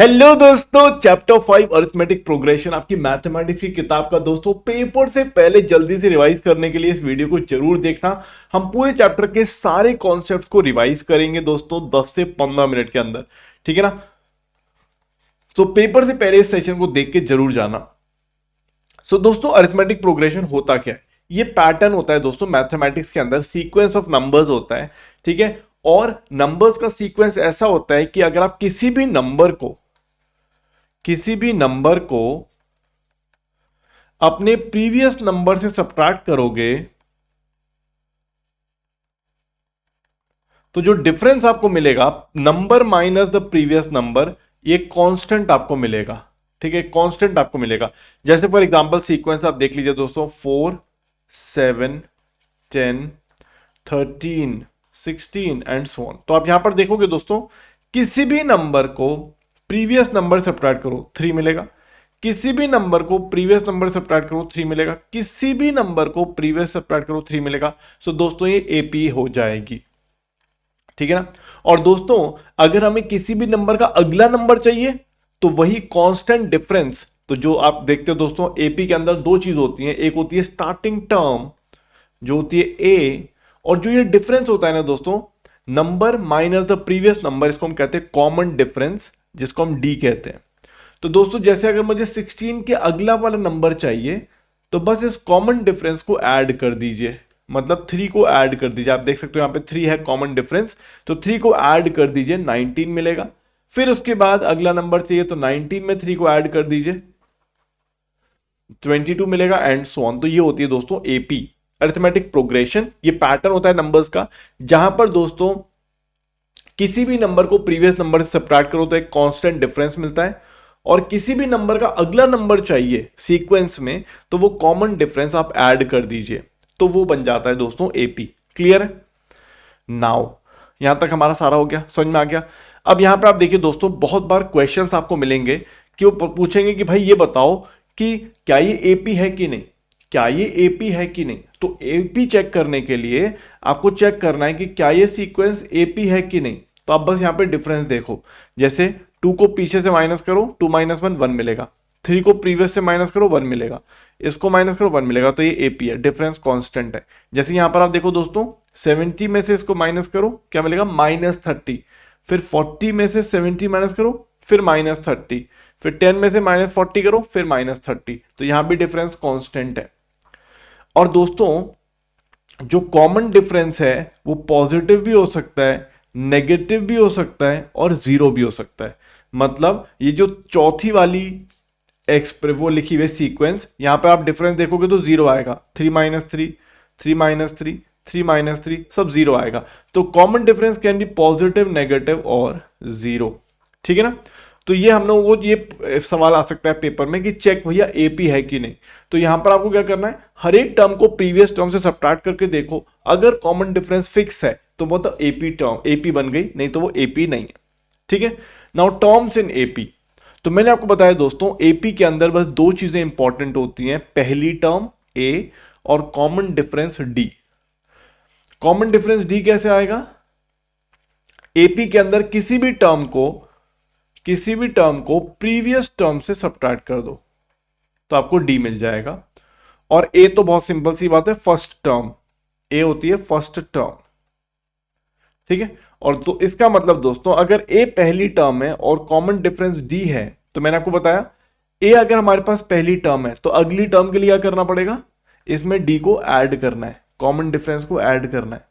Hello दोस्तों, chapter 5 arithmetic progression आपकी mathematics की किताब का दोस्तों पेपर से पहले जल्दी से रिवाइज करने के लिए इस वीडियो को जरूर देखना। हम पूरे चैप्टर के सारे कॉन्सेप्ट्स को रिवाइज करेंगे दोस्तों 10 से 15 मिनट के अंदर, ठीक है ना। सो पेपर से पहले इस सेशन को देख के जरूर जाना। सो दोस्तों अरिथमेटिक प्रोग्रेशन होता क्या है? ये पैटर्न होता है दोस्तों मैथमेटिक्स के अंदर, सीक्वेंस ऑफ नंबर्स होता है, ठीक है। और नंबर्स का सीक्वेंस ऐसा होता है कि अगर आप किसी भी नंबर को अपने प्रीवियस नंबर से सब्ट्रैक्ट करोगे तो जो डिफरेंस आपको मिलेगा, number minus the previous number, ये कांस्टेंट आपको मिलेगा, ठीक है। कांस्टेंट आपको मिलेगा। जैसे फॉर एग्जांपल सीक्वेंस आप देख लीजिए दोस्तों, 4 7 10 13 16 एंड सो ऑन। तो आप यहां पर देखोगे दोस्तों, किसी भी नंबर को प्रीवियस नंबर से सब्ट्रैक्ट करो 3 मिलेगा, किसी भी नंबर को प्रीवियस नंबर से सब्ट्रैक्ट करो 3 मिलेगा, किसी भी नंबर को प्रीवियस सब्ट्रैक्ट करो 3 मिलेगा। सो दोस्तों ये एपी हो जाएगी, ठीक है ना। और दोस्तों अगर हमें किसी भी नंबर का अगला नंबर चाहिए तो वही कांस्टेंट डिफरेंस, तो जो आप देखते हो दोस्तों एपी के अंदर दो चीज होती हैं, एक होती है स्टार्टिंग टर्म जो होती है ए, और जो ये डिफरेंस होता है ना दोस्तों, number minus the previous number, इसको हम कहते हैं कॉमन डिफरेंस, जिसको हम डी कहते हैं। तो दोस्तों जैसे अगर मुझे 16 के अगला वाला नंबर चाहिए तो बस इस कॉमन डिफरेंस को ऐड कर दीजिए, मतलब 3 को ऐड कर दीजिए। आप देख सकते हो यहाँ पे 3 है कॉमन डिफरेंस, तो 3 को ऐड कर दीजिए, 19 मिलेगा। फिर उसके बाद अगला नंबर चाहिए तो 19 में 3 को ऐड कर दीजिए, 22 मिलेगा एंड सो ऑन। तो ये होती है दोस्तों एपी, अरिथमेटिक प्रोग्रेशन। ये पैटर्न होता है नंबर्स का, जहां पर दोस्तों किसी भी नंबर को प्रीवियस नंबर से सब्ट्रैक्ट करो तो एक कांस्टेंट डिफरेंस मिलता है, और किसी भी नंबर का अगला नंबर चाहिए सीक्वेंस में तो वो कॉमन डिफरेंस आप ऐड कर दीजिए, तो वो बन जाता है दोस्तों एपी। क्लियर है? नाउ यहां तक हमारा सारा हो गया, समझ में आ गया। अब यहां पे आप देखिए दोस्तों, बहुत बार क्वेश्चंस आपको मिलेंगे कि वो पूछेंगे कि भाई ये बताओ कि क्या ये एपी है कि नहीं, क्या ये एपी है कि नहीं। तो एपी चेक करने के लिए आपको चेक करना है कि क्या ये सीक्वेंस एपी है कि नहीं। तो आप बस यहां पे डिफरेंस देखो, जैसे 2 को पीछे से माइनस करो, 2 माइनस 1 1 मिलेगा, 3 को प्रीवियस से माइनस करो 1 मिलेगा, इसको माइनस करो 1 मिलेगा, तो ये एपी है, डिफरेंस कांस्टेंट है। जैसे यहां पर आप देखो दोस्तों, 70 में से इसको माइनस करो, क्या मिलेगा, -30। फिर 40 में से 70 माइनस करो, फिर -30। फिर 10 में से -40 करो, फिर -30। तो यहां भी डिफरेंस कांस्टेंट है। और दोस्तों जो कॉमन डिफरेंस है वो पॉजिटिव भी हो सकता है, नेगेटिव भी हो सकता है और जीरो भी हो सकता है। मतलब ये जो चौथी वाली वो लिखी हुई सीक्वेंस, यहां पे आप डिफरेंस देखोगे तो जीरो आएगा, 3 - 3 3 - 3 3 - 3 सब जीरो आएगा। तो common difference can be positive, negative और जीरो, ठीक है ना। तो ये हम लोगों को ये सवाल आ सकता है पेपर में कि चेक भैया एपी है कि नहीं। तो यहां पर आपको क्या करना है, हर एक टर्म को प्रीवियस टर्म से सब्ट्रैक्ट करके देखो, अगर कॉमन डिफरेंस फिक्स है तो वो तो एपी टर्म, एपी बन गई, नहीं तो वो एपी नहीं है, ठीक है। नाउ टर्म्स इन एपी, तो मैंने आपको बताया दोस्तों एपी के अंदर बस दो चीजें इंपॉर्टेंट होती हैं, पहली टर्म ए और common difference D. Common difference D कैसे आएगा? एपी के अंदर किसी भी टर्म को प्रीवियस टर्म से सब्ट्रैक्ट कर दो तो आपको डी मिल जाएगा। और ए तो बहुत सिंपल सी बात है, फर्स्ट टर्म, ए होती है फर्स्ट टर्म, ठीक है। और तो इसका मतलब दोस्तों अगर ए पहली टर्म है और कॉमन डिफरेंस डी है, तो मैंने आपको बताया ए अगर हमारे पास पहली टर्म है तो अगली टर्म के लिए क्या करना पड़ेगा, इसमें डी को ऐड करना है, कॉमन डिफरेंस को ऐड करना है,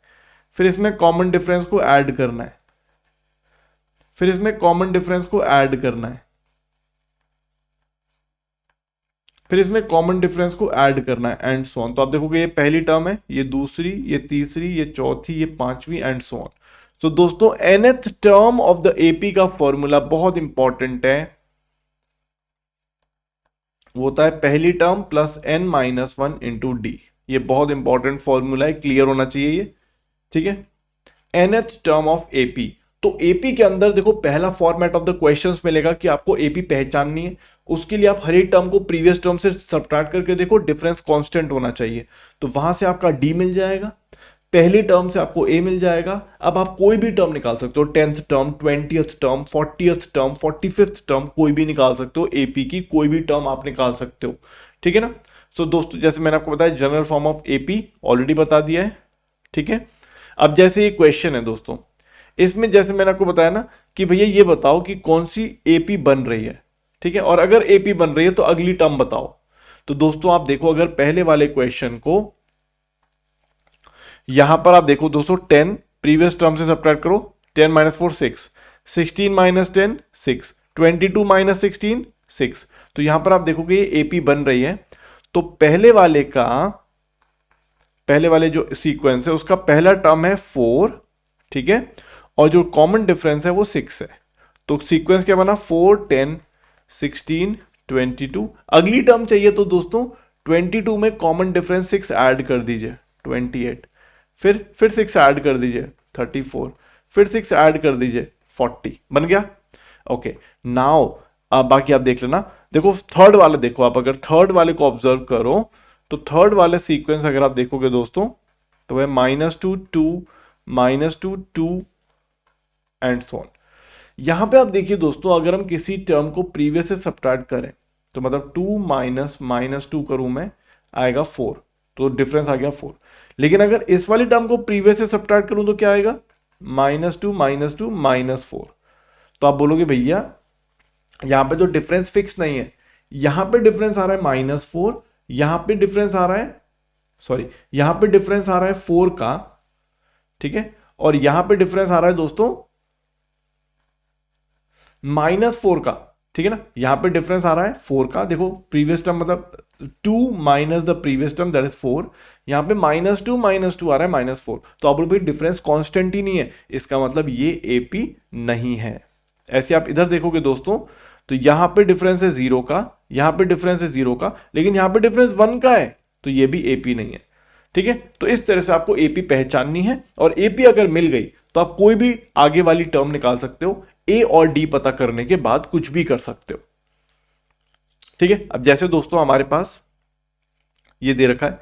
फिर इसमें कॉमन डिफरेंस को ऐड करना है, फिर इसमें कॉमन डिफरेंस को ऐड करना है, फिर इसमें कॉमन डिफरेंस को ऐड करना है एंड सो ऑन। तो आप देखोगे ये पहली टर्म है, ये दूसरी, ये तीसरी, ये चौथी, ये पांचवी एंड सो ऑन। सो दोस्तों nth term of the AP का फॉर्मूला बहुत इंपॉर्टेंट है, वो होता है पहली term plus n-1 into D. ये बहुत इंपॉर्टेंट फॉर्मूला है, क्लियर होना चाहिए ये, ठीक है। nth टर्म ऑफ एपी, तो एपी के अंदर देखो पहला फॉर्मेट ऑफ द क्वेश्चंस मिलेगा कि आपको एपी पहचाननी है, उसके लिए आप हर एक टर्म को प्रीवियस टर्म से सब्ट्रैक्ट करके देखो, डिफरेंस कांस्टेंट होना चाहिए, तो वहां से आपका डी मिल जाएगा। पहली टर्म से आपको ए मिल जाएगा। अब आप कोई भी टर्म निकाल सकते हो, 10th term, 20th term, 40th term, 45th term, कोई भी निकाल सकते हो, एपी की कोई भी टर्म आप निकाल सकते हो, ठीक है ना। सो दोस्तों जैसे मैंने आपको बताया general form of AP already बता दिया है, ठीक है। अब जैसे ये क्वेश्चन है दोस्तों, इसमें जैसे मैंने आपको बताया ना कि भैया ये बताओ कि कौन सी एपी बन रही है, ठीक है, और अगर एपी बन रही है तो अगली टर्म बताओ। तो दोस्तों आप देखो, अगर पहले वाले क्वेश्चन को यहां पर आप देखो दोस्तों, 10 प्रीवियस टर्म से सब्ट्रैक्ट करो, 10 माइनस 4 6, 16 माइनस 10 6, 22 माइनस 16 6। तो यहां पर आप देखोगे ये एपी बन रही है। तो पहले वाले जो सीक्वेंस है उसका पहला टर्म है 4, ठीक है, और जो कॉमन डिफरेंस है वो 6 है। तो सीक्वेंस क्या बना, 4 10 16 22। अगली टर्म चाहिए तो दोस्तों 22 में कॉमन डिफरेंस 6 ऐड कर दीजिए 28, फिर 6 ऐड कर दीजिए 34, फिर 6 ऐड कर दीजिए 40, बन गया। ओके नाउ बाकी आप देख लेना। देखो थर्ड वाले देखो, आप अगर थर्ड वाले को ऑब्जर्व करो तो थर्ड वाले सीक्वेंस अगर आप देखोगे दोस्तों तो वह -2 2 -2 2 एंड सो ऑन। यहां पे आप देखिए दोस्तों, अगर हम किसी टर्म को प्रीवियस से सब्ट्रैक्ट करें तो मतलब 2 माइनस -2 करूं मैं, आएगा 4, तो डिफरेंस आ गया 4। लेकिन अगर इस वाली टर्म को प्रीवियस से सब्ट्रैक्ट करूं तो क्या आएगा, -2 -2 -4। तो आप बोलोगे भैया यहां पे तो डिफरेंस फिक्स नहीं है, यहां पे डिफरेंस आ रहा है -4, यहां पे डिफरेंस आ रहा है, सॉरी यहां पे डिफरेंस आ रहा है 4 का, ठीक है, और यहां पे डिफरेंस आ रहा है दोस्तों -4 का, ठीक है ना। यहां पे डिफरेंस आ रहा है 4 का, देखो प्रीवियस टर्म मतलब 2 minus the previous term that is 4, यहां पे -2 -2 आ रहा है -4। तो आप बोलो भाई डिफरेंस कांस्टेंट ही नहीं है, इसका मतलब ये एपी नहीं है। ऐसे आप इधर देखोगे दोस्तों तो यहां पे डिफरेंस है 0 का, यहां पे डिफरेंस है 0 का, लेकिन यहां पे डिफरेंस 1 का है, तो ये भी एपी नहीं है, ठीक है। तो इस तरह से आपको एपी पहचाननी है, और एपी अगर मिल गई तो आप कोई भी आगे वाली टर्म निकाल सकते हो, ए और डी पता करने के बाद कुछ भी कर सकते हो, ठीक है। अब जैसे दोस्तों हमारे पास ये दे रखा है,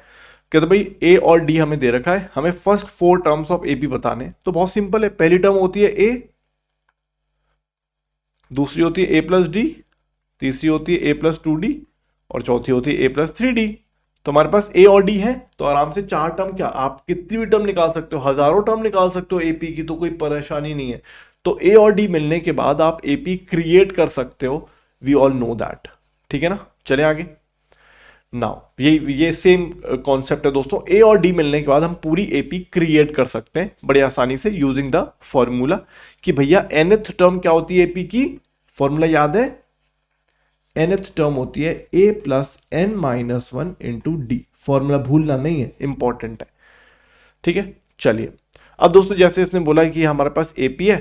कहते भाई ए और डी हमें दे रखा है, हमें फर्स्ट 4 टर्म्स ऑफ एपी बताने, तो बहुत सिंपल है। पहली टर्म होती है ए, दूसरी होती है a+d, तीसरी होती है a+2d, और चौथी होती है a+3d। तो हमारे पास ए और डी है, तो आराम से 4 टर्म, क्या आप कितनी भी टर्म निकाल सकते हो, हजारों टर्म निकाल सकते हो एपी की, तो कोई परेशानी नहीं है। तो ए और डी मिलने के बाद आप एपी क्रिएट कर सकते हो, वी ऑल नो दैट, ठीक है ना। चले आगे। नाउ ये सेम कॉन्सेप्ट है दोस्तों, ए और डी मिलने के बाद हम पूरी एपी क्रिएट कर सकते हैं बड़ी आसानी से यूजिंग द फॉर्मूला कि भैया nth टर्म क्या होती है एपी की, फॉर्मूला याद है, nth टर्म होती है a+n-1 इंटू डी। फॉर्मूला भूलना नहीं है, इंपॉर्टेंट है, ठीक है। चलिए अब दोस्तों जैसे इसने बोला कि हमारे पास एपी है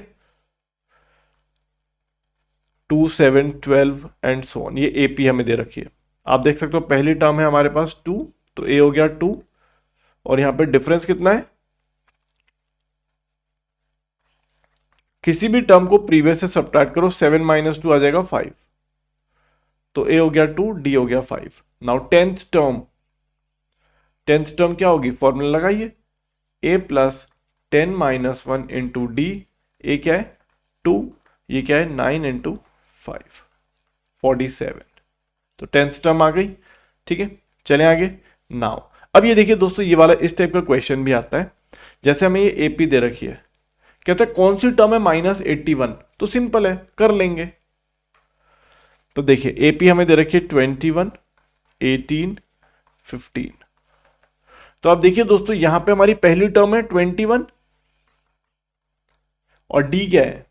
2 7 12 एंड सो ऑन, ये एपी हमें दे रखी है। आप देख सकते हो पहली टर्म है हमारे पास 2, तो ए हो गया 2, और यहां पे डिफरेंस कितना है, किसी भी टर्म को प्रीवियस से सब्ट्रैक्ट करो, 7 - 2 आ जाएगा 5, तो ए हो गया 2, डी हो गया 5। नाउ टेंथ टर्म क्या होगी, फॉर्मूला लगाइए, a+10-1 इंटू डी, ए क्या है 2, ये क्या है 9 इंटू 5 47। तो टेंथ टर्म आ गई, ठीक है। चले आगे। नाउ अब ये देखिए दोस्तों, ये वाला इस टाइप का क्वेश्चन भी आता है, जैसे हमें ये एपी दे रखी है, कहते हैं कौन सी टर्म है -81, तो सिंपल है कर लेंगे। तो देखिए एपी हमें दे रखी है 21 18 15। तो आप देखिए दोस्तों यहां पे हमारी पहली टर्म है 21, और डी क्या है,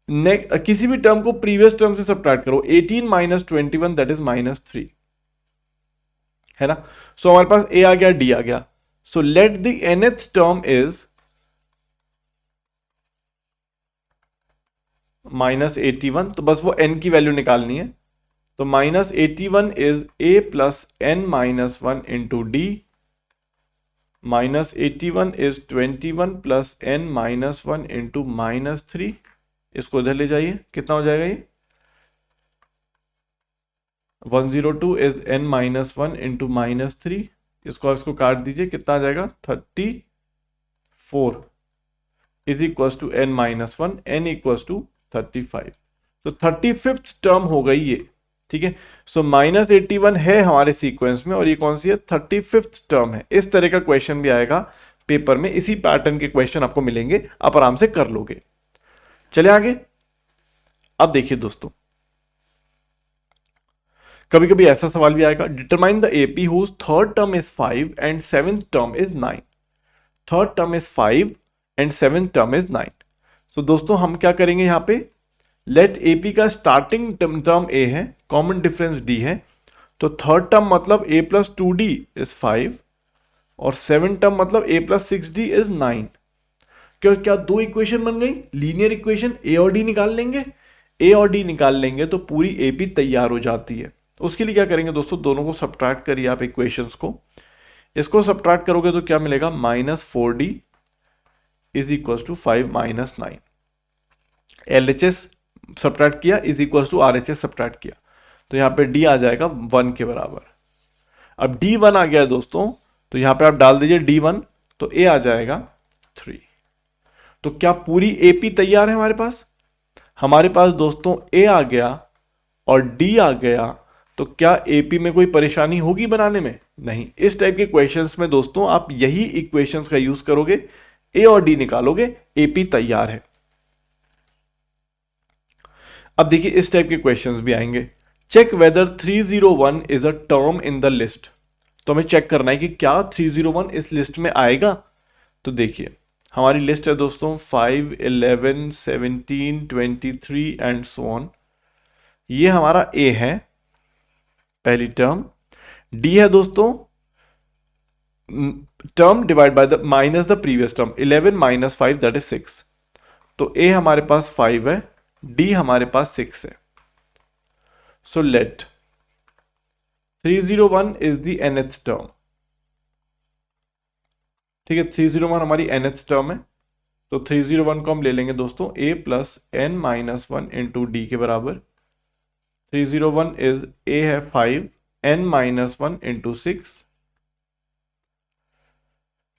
किसी भी टर्म को प्रीवियस टर्म से सब्ट्रैक्ट करो, 18 - 21 दैट इज -3, है ना। सो हमारे पास ए आ गया, डी आ गया। So let the nth term is -81, तो बस वो n की वैल्यू निकालनी है। तो -81 is a+n-1 into D, -81 is 21 + n-1 into -3। इसको इधर ले जाइए, कितना हो जाएगा ये, 102 इज n-1 इंटू -3। इसको काट दीजिए, कितना आ जाएगा 30 4 is equal to n minus 1, n equal to 35। तो 35th टर्म हो गई ये, ठीक है। सो -81 है हमारे सीक्वेंस में, और ये कौन सी है, 35th टर्म है। इस तरह का क्वेश्चन भी आएगा पेपर में, इसी पैटर्न के क्वेश्चन आपको मिलेंगे, आप आराम से कर लोगे। चले आगे। अब देखिए दोस्तों, कभी कभी ऐसा सवाल भी आएगा, determine the AP whose third term is 5 and seventh term is 9। Third term is 5 and seventh term is 9। So दोस्तों हम क्या करेंगे यहाँ पे, लेट एपी का स्टार्टिंग टर्म ए है, कॉमन डिफरेंस डी है, तो थर्ड टर्म मतलब a प्लस 2d इज 5 और सेवन टर्म मतलब a प्लस 6d इज 9। क्या दो इक्वेशन बन गई, लीनियर इक्वेशन। ए और डी निकाल लेंगे, ए और डी निकाल लेंगे तो पूरी एपी तैयार हो जाती है। उसके लिए क्या करेंगे दोस्तों, दोनों को सब्ट्रैक्ट करिए आप इक्वेशंस को। इसको सब्ट्रैक्ट करोगे तो क्या मिलेगा, -4d is equal to 5 minus 9। LHS subtract किया is equal to RHS subtract किया, तो यहाँ पे d आ जाएगा 1 के बराबर। अब d1 आ गया दोस्तों, तो यहाँ पे आप डाल दीजिए d1, तो a आ जाएगा 3। तो क्या पूरी AP तैयार है हमारे पास? हमारे पास दोस्तों a आ गया और d आ गया, तो क्या AP में कोई परेशानी होगी बनाने में? नहीं। इस टाइप के क्वेश्चंस में दोस्तों आप यही इक्वेशंस का यूज करोगे, a और d निकालोगे, AP तैयार है। अब देखिए इस टाइप के क्वेश्चंस भी आएंगे, check whether 301 is a term in the list. तो हमें चेक करना है कि क्या 301 इस लिस्ट में आएगा। तो देखिए हमारी लिस्ट है दोस्तों 5, 11, 17, 23 एंड सो ऑन। ये हमारा A है, पहली टर्म। D है दोस्तों term divide by the minus the previous term, 11 minus 5 that is 6। तो A हमारे पास 5 है, D हमारे पास 6 है। So let 301 is the nth term, ठीक है। 301 हमारी nth टर्म है, तो 301 को हम ले लेंगे दोस्तों a plus n minus 1 into D के बराबर। 301 इज a है 5, n माइनस 1 इंटू 6,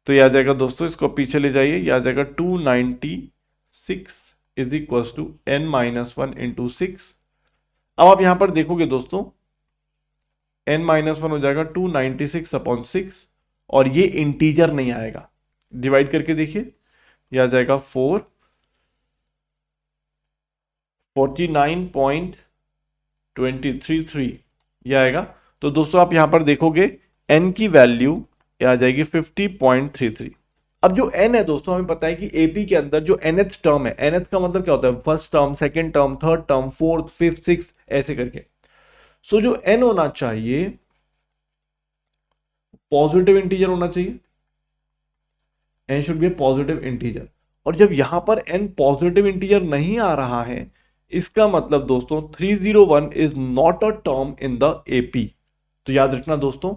तो यह आ जाएगा दोस्तों, इसको पीछे ले जाइए, यह आ जाएगा 296 is equal to n minus 1 into 6। अब आप यहां पर देखोगे दोस्तों n माइनस 1 हो जाएगा 296 अपॉन 6, और ये इंटीजर नहीं आएगा, डिवाइड करके देखिए, यह आ जाएगा 49.233 यह आएगा। तो दोस्तों आप यहां पर देखोगे n की वैल्यू आ जाएगी 50.33। अब जो n है दोस्तों, हमें पता है कि AP के अंदर जो nth टर्म है, nth का मतलब क्या होता है, first term, second term, third term, fourth, fifth, six, ऐसे करके। सो जो n होना चाहिए पॉजिटिव इंटीजर होना चाहिए, n should be A positive integer. और जब यहां पर n पॉजिटिव इंटीजर नहीं आ रहा है, इसका मतलब दोस्तों 301 is not a term in the AP। तो याद रखना दोस्तों,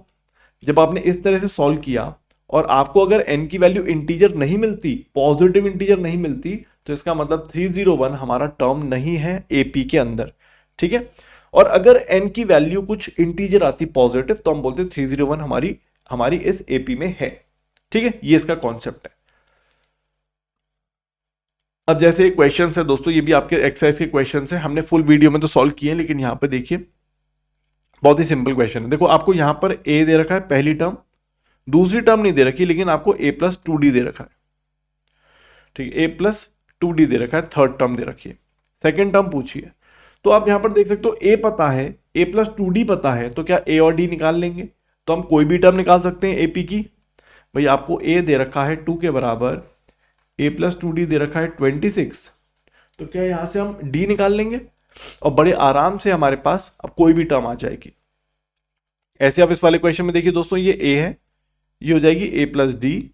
जब आपने इस तरह से सॉल्व किया और आपको अगर n की वैल्यू इंटीजर नहीं मिलती, पॉजिटिव इंटीजर नहीं मिलती, तो इसका मतलब 301 हमारा टर्म नहीं है AP के अंदर, ठीक है। और अगर n की वैल्यू कुछ इंटीजर आती पॉजिटिव, तो हम बोलते हैं 301 हमारी इस AP में है, ठीक है। ये इसका कॉन्सेप्ट है। अब जैसे क्वेश्चन है दोस्तों, ये भी आपके एक्सरसाइज के क्वेश्चन है, हमने फुल वीडियो में तो सॉल्व किए, लेकिन यहां पे देखिए बहुत ही सिंपल क्वेश्चन है। देखो आपको यहां पर a दे रखा है पहली टर्म, दूसरी टर्म नहीं दे रखी, लेकिन आपको a प्लस 2d दे रखा है, ठीक है। a प्लस 2d दे रखा है, थर्ड टर्म दे रखी है, सेकेंड टर्म पूछी है। तो आप यहां पर देख सकते हो a पता है, a प्लस 2d पता है, तो क्या a और d निकाल लेंगे, तो हम कोई भी टर्म निकाल सकते हैं AP की। भाई आपको a दे रखा है 2 के बराबर, a प्लस 2d दे रखा है 26, तो क्या यहां से हम d निकाल लेंगे और बड़े आराम से हमारे पास अब कोई भी टर्म आ जाएगी। ऐसे आप इस वाले क्वेश्चन में देखिए दोस्तों, ये a है, ये हो जाएगी a प्लस डी, ये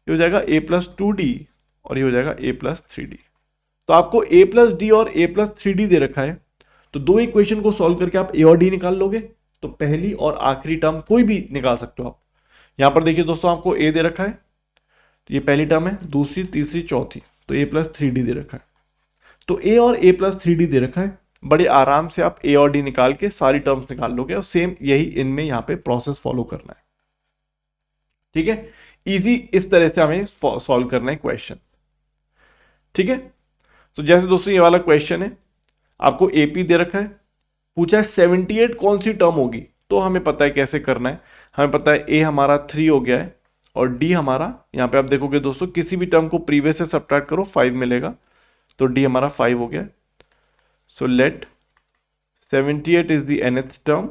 हो जाएगा a प्लस 2d, और ये हो जाएगा a प्लस 3d। तो आपको a प्लस डी और a प्लस 3d दे रखा है, तो दो इक्वेशन को सॉल्व करके आप a और d निकाल लोगे, तो पहली और आखिरी टर्म कोई भी निकाल सकते हो आप। यहां पर देखिए दोस्तों, आपको a दे रखा है, तो ये पहली टर्म है, दूसरी, तीसरी, चौथी, तो a प्लस 3d दे रखा है, तो a और a प्लस 3d दे रखा है। बड़े आराम से आप a और d निकाल के सारी टर्म्स निकाल लोगे, और सेम यही इनमें यहाँ पे प्रोसेस फॉलो करना है, ठीक है। इजी इस तरह से हमें सॉल्व करना है क्वेश्चन। ठीक है, तो जैसे दोस्तों ये वाला क्वेश्चन है, आपको एपी दे रखा है, पूछा है 78 कौन सी टर्म होगी, तो हमें पता है कैसे करना है। हमें पता है ए हमारा 3 हो गया है और डी हमारा, यहाँ पे आप देखोगे दोस्तों किसी भी टर्म को प्रीवियस से सब्ट्रैक्ट करो 5 मिलेगा, तो डी हमारा 5 हो गया। So let 78 is the nth term,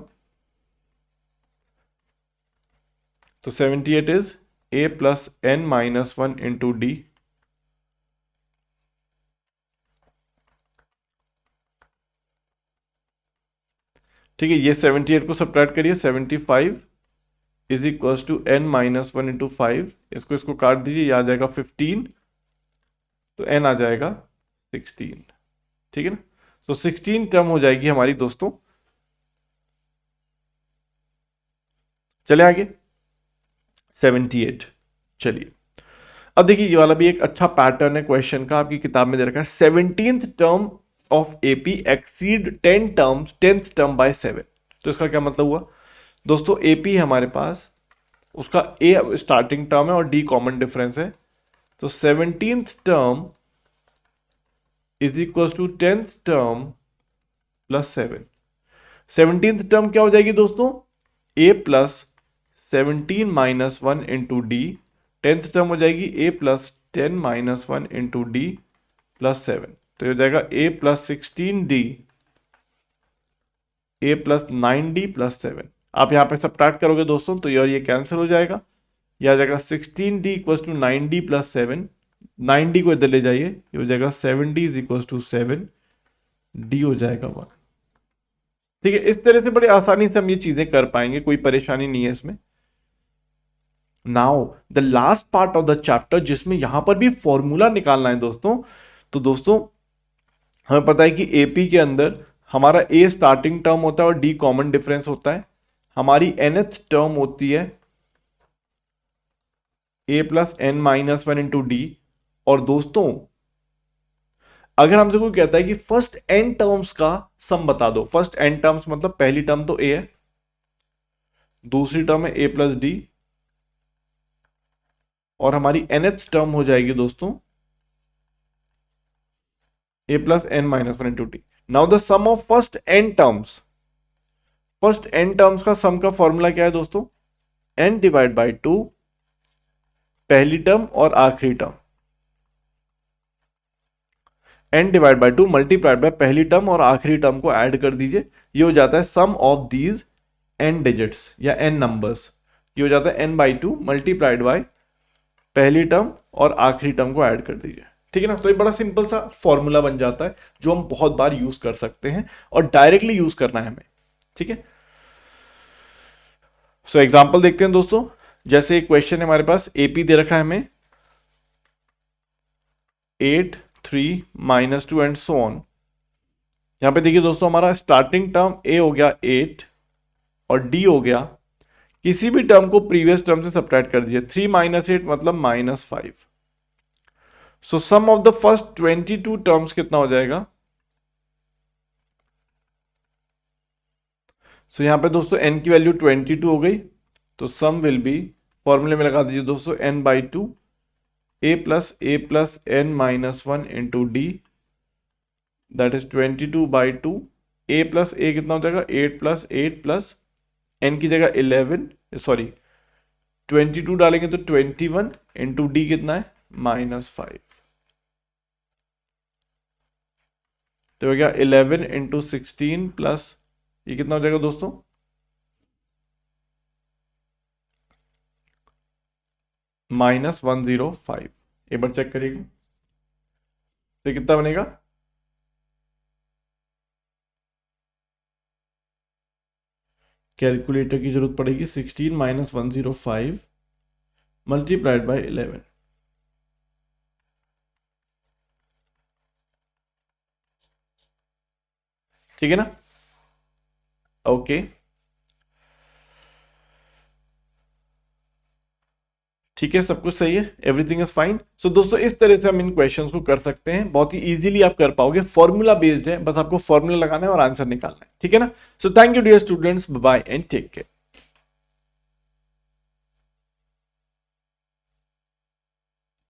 तो 78 is a plus n minus 1 into D. ठीक है, ये 78 को सब्ट्रैक्ट करिए, 75 is equal to n minus 1 into 5, इसको काट दीजिए, ये आ जाएगा 15, तो n आ जाएगा 16। ठीक है ना, तो 16 टर्म हो जाएगी हमारी दोस्तों। चले आगे 78। चलिए अब देखिए, ये वाला भी एक अच्छा पैटर्न है क्वेश्चन का, आपकी किताब में दे रखा है 17th term of AP exceed 10 terms 10th term by 7। तो इसका क्या मतलब हुआ दोस्तों, एपी हमारे पास उसका ए स्टार्टिंग टर्म है और डी कॉमन डिफरेंस है, तो 17th term is equal to 10th term plus 7। 17th term क्या हो जाएगी दोस्तों, A plus 17 minus 1 into D, 10th term हो जाएगी A plus 10 minus 1 into D plus 7, तो ये हो जाएगा A plus 16d, A plus 9d plus 7। आप यहाँ पे सब्ट्रैक्ट करोगे दोस्तों तो ये कैंसिल हो जाएगा, यह आ जाएगा 16d equal to 9d plus 7, 9d को इधर ले जाइए, ये हो जाएगा 7d is equal to 7, d हो जाएगा 1। ठीक है, इस तरह से बड़े आसानी से हम ये चीजें कर पाएंगे, कोई परेशानी नहीं है इसमें। Now the last part of the chapter, जिसमें यहां पर भी फॉर्मूला निकालना है दोस्तों। तो दोस्तों हमें पता है कि एपी के अंदर हमारा ए स्टार्टिंग टर्म होता है और डी कॉमन डिफरेंस होता है, हमारी nth टर्म होती है A plus N minus 1 into D. और दोस्तों अगर हमसे कोई कहता है कि फर्स्ट n टर्म्स का सम बता दो, फर्स्ट n टर्म्स मतलब पहली टर्म तो a है, दूसरी टर्म है a प्लस डी, और हमारी nth टर्म हो जाएगी दोस्तों a plus N minus 1 into T. Now the sum of first n terms, first n terms का सम का फॉर्मूला क्या है दोस्तों, n डिवाइड बाई 2, पहली टर्म और आखिरी term, n divide by 2 multiplied by पहली टर्म और आखिरी टर्म को ऐड कर दीजिए, ये हो जाता है सम ऑफ दीज n डिजिट्स या n नंबर्स, ये हो जाता है n बाई 2 मल्टीप्लाइड बाय पहली टर्म और आखिरी टर्म को ऐड कर दीजिए। ठीक है ना, तो ये बड़ा सिंपल सा फॉर्मूला बन जाता है जो हम बहुत बार यूज कर सकते हैं और डायरेक्टली यूज करना है हमें। ठीक है, सो एग्जांपल देखते हैं दोस्तों। जैसे एक क्वेश्चन है हमारे पास, एपी दे रखा है हमें 8 3 माइनस 2 एंड सो ऑन। यहां पे देखिए दोस्तों, हमारा स्टार्टिंग टर्म ए हो गया 8 और डी हो गया, किसी भी टर्म को प्रीवियस टर्म से सब्ट्रैक्ट कर दीजिए, 3 माइनस 8 मतलब minus 5। So sum of the first 22 terms कितना हो जाएगा। सो यहां पे दोस्तों n की वैल्यू 22 हो गई, तो सम विल बी, फॉर्मूले में लगा दीजिए दोस्तों n by 2, A plus N minus 1 into D, that is 22 by 2, A plus A कितना हो जाएगा 8 प्लस 8 प्लस n की जगह 11, सॉरी 22 डालेंगे तो 21 इंटू डी कितना है -5, तो हो गया 11 इंटू 16 प्लस ये कितना हो जाएगा दोस्तों -105। एक बार चेक करिएगा तो कितना बनेगा, कैलकुलेटर की जरूरत पड़ेगी, 16 माइनस 105 मल्टीप्लाइड बाय 11, ठीक है ना। ओके ठीक है, सब कुछ सही है, एवरीथिंग इज फाइन। सो दोस्तों इस तरह से हम इन क्वेश्चंस को कर सकते हैं, बहुत ही इजीली आप कर पाओगे, फॉर्मूला बेस्ड है, बस आपको फॉर्मूला लगाना है और आंसर निकालना है। ठीक है ना, so thank you dear students, bye and take care.